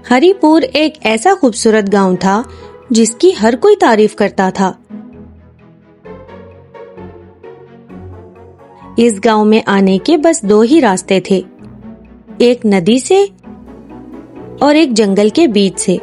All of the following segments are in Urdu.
ہری پور ایک ایسا خوبصورت گاؤں تھا جس کی ہر کوئی تعریف کرتا تھا۔ اس گاؤں میں آنے کے بس 2 ہی راستے تھے، ایک ندی سے اور ایک جنگل کے بیچ سے۔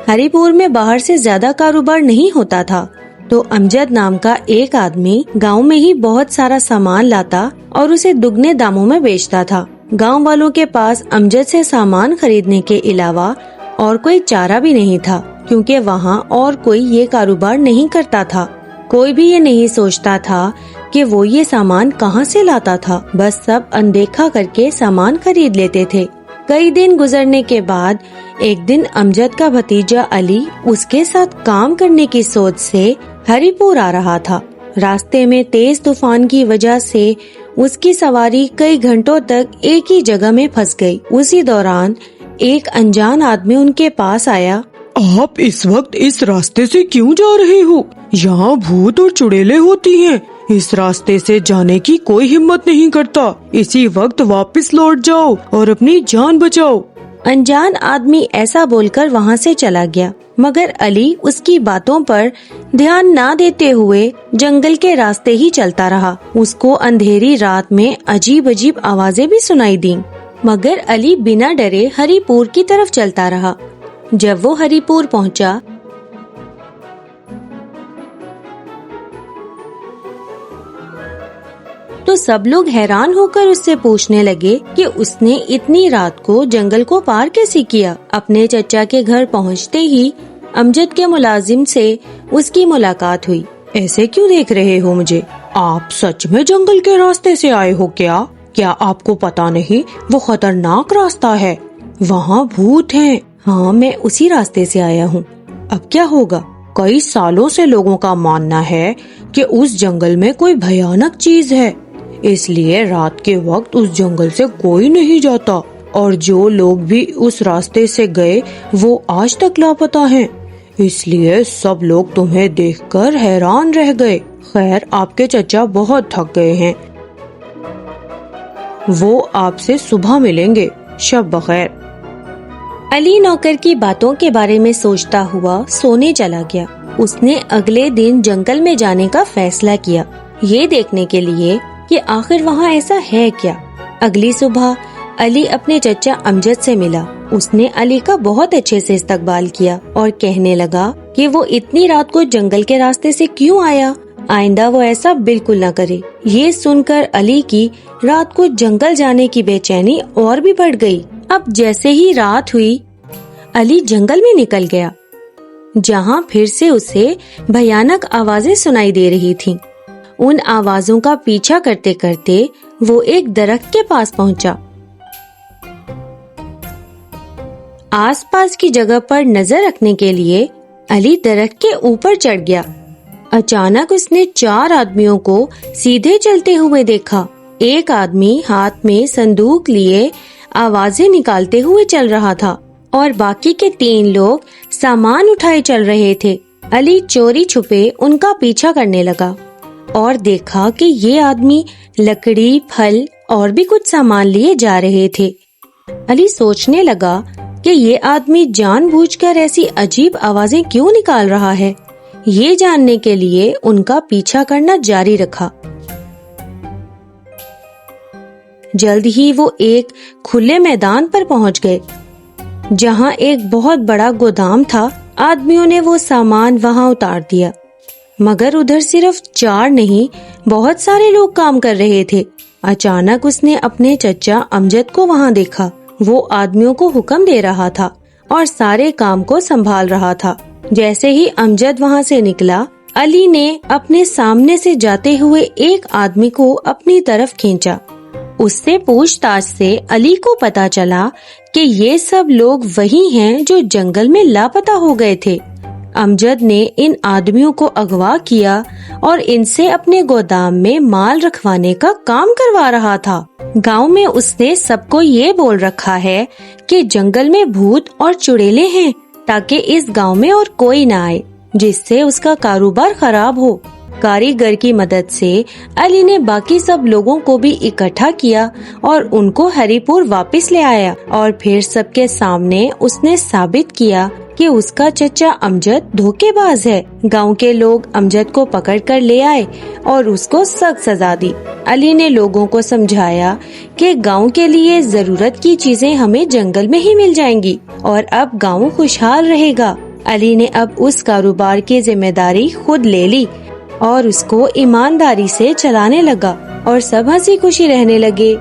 ہری پور میں باہر سے زیادہ کاروبار نہیں ہوتا تھا، تو امجد نام کا ایک آدمی گاؤں میں ہی بہت سارا سامان لاتا اور اسے دگنے داموں میں بیچتا تھا۔ گاؤں والوں کے پاس امجد سے سامان خریدنے کے علاوہ اور کوئی چارہ بھی نہیں تھا، کیونکہ وہاں اور کوئی یہ کاروبار نہیں کرتا تھا۔ کوئی بھی یہ نہیں سوچتا تھا کہ وہ یہ سامان کہاں سے لاتا تھا، بس سب اندیکھا کر کے سامان خرید لیتے تھے۔ کئی دن گزرنے کے بعد ایک دن امجد کا بھتیجا علی اس کے ساتھ کام کرنے کی سوچ سے ہری پور آ رہا تھا۔ راستے میں تیز طوفان کی وجہ سے اس کی سواری کئی گھنٹوں تک ایک ہی جگہ میں پھنس گئی۔ اسی دوران ایک انجان آدمی ان کے پاس آیا۔ آپ اس وقت اس راستے سے کیوں جا رہے ہو؟ یہاں بھوت اور چڑیلیں ہوتی ہیں، اس راستے سے جانے کی کوئی ہمت نہیں کرتا۔ اسی وقت واپس لوٹ جاؤ اور اپنی جان بچاؤ۔ انجان آدمی ایسا بول کر وہاں سے چلا گیا، مگر علی اس کی باتوں پر دھیان نہ دیتے ہوئے جنگل کے راستے ہی چلتا رہا۔ اس کو اندھیری رات میں عجیب عجیب آوازیں بھی سنائی دیں، مگر علی بنا ڈرے ہری پور کی طرف چلتا رہا۔ جب وہ ہری پور پہنچا تو سب لوگ حیران ہو کر اس سے پوچھنے لگے کہ اس نے اتنی رات کو جنگل کو پار کیسے کیا۔ اپنے چچا کے گھر پہنچتے ہی امجد کے ملازم سے اس کی ملاقات ہوئی۔ ایسے کیوں دیکھ رہے ہو مجھے؟ آپ سچ میں جنگل کے راستے سے آئے ہو کیا؟ کیا آپ کو پتا نہیں وہ خطرناک راستہ ہے، وہاں بھوت ہیں؟ ہاں، میں اسی راستے سے آیا ہوں۔ اب کیا ہوگا؟ کئی سالوں سے لوگوں کا ماننا ہے کہ اس جنگل میں کوئی بھیانک چیز ہے، اس لیے رات کے وقت اس جنگل سے کوئی نہیں جاتا، اور جو لوگ بھی اس راستے سے گئے وہ آج تک لاپتہ ہیں۔ اس لیے سب لوگ تمہیں دیکھ کر حیران رہ گئے۔ خیر، آپ کے چچا بہت تھک گئے ہیں، وہ آپ سے صبح ملیں گے۔ شب بخیر۔ علی نوکر کی باتوں کے بارے میں سوچتا ہوا سونے چلا گیا۔ اس نے اگلے دن جنگل میں جانے کا فیصلہ کیا، یہ دیکھنے کے لیے کہ آخر وہاں ایسا ہے کیا۔ اگلی صبح علی اپنے چچا امجد سے ملا۔ اس نے علی کا بہت اچھے سے استقبال کیا اور کہنے لگا کہ وہ اتنی رات کو جنگل کے راستے سے کیوں آیا، آئندہ وہ ایسا بالکل نہ کرے۔ یہ سن کر علی کی رات کو جنگل جانے کی بے چینی اور بھی بڑھ گئی۔ اب جیسے ہی رات ہوئی علی جنگل میں نکل گیا، جہاں پھر سے اسے بھیانک آوازیں سنائی دے رہی تھیں۔ ان آوازوں کا پیچھا کرتے کرتے وہ ایک درخت کے پاس پہنچا۔ آس پاس کی جگہ پر نظر رکھنے کے لیے علی درخت کے اوپر چڑھ گیا۔ اچانک اس نے 4 آدمیوں کو سیدھے چلتے ہوئے دیکھا۔ ایک آدمی ہاتھ میں صندوق لیے آوازیں نکالتے ہوئے چل رہا تھا، اور باقی کے 3 لوگ سامان اٹھائے چل رہے تھے۔ علی چوری چھپے ان کا پیچھا کرنے لگا اور دیکھا کہ یہ آدمی لکڑی، پھل اور بھی کچھ سامان لیے جا رہے تھے۔ علی سوچنے لگا کہ یہ آدمی جان بوجھ کر ایسی عجیب آوازیں کیوں نکال رہا ہے۔ یہ جاننے کے لیے ان کا پیچھا کرنا جاری رکھا۔ جلد ہی وہ ایک کھلے میدان پر پہنچ گئے، جہاں ایک بہت بڑا گودام تھا۔ آدمیوں نے وہ سامان وہاں اتار دیا، مگر ادھر صرف 4 نہیں بہت سارے لوگ کام کر رہے تھے۔ اچانک اس نے اپنے چچا امجد کو وہاں دیکھا۔ وہ آدمیوں کو حکم دے رہا تھا اور سارے کام کو سنبھال رہا تھا۔ جیسے ہی امجد وہاں سے نکلا، علی نے اپنے سامنے سے جاتے ہوئے ایک آدمی کو اپنی طرف کھینچا۔ اس سے پوچھ تاچھ سے علی کو پتا چلا کہ یہ سب لوگ وہی ہیں جو جنگل میں لاپتہ ہو گئے تھے۔ امجد نے ان آدمیوں کو اغوا کیا اور ان سے اپنے گودام میں مال رکھوانے کا کام کروا رہا تھا۔ گاؤں میں اس نے سب کو یہ بول رکھا ہے کہ جنگل میں بھوت اور چڑیلیں ہیں، تاکہ اس گاؤں میں اور کوئی نہ آئے، جس سے اس کا کاروبار خراب ہو۔ کاریگر کی مدد سے علی نے باقی سب لوگوں کو بھی اکٹھا کیا اور ان کو ہری پور واپس لے آیا، اور پھر سب کے سامنے اس نے ثابت کیا کہ اس کا چچا امجد دھوکے باز ہے۔ گاؤں کے لوگ امجد کو پکڑ کر لے آئے اور اس کو سخت سزا دی۔ علی نے لوگوں کو سمجھایا کہ گاؤں کے لیے ضرورت کی چیزیں ہمیں جنگل میں ہی مل جائیں گی اور اب گاؤں خوشحال رہے گا۔ علی نے اب اس کاروبار کی ذمہ داری خود لے لی اور اس کو ایمانداری سے چلانے لگا اور سب ہنسی خوشی رہنے لگے۔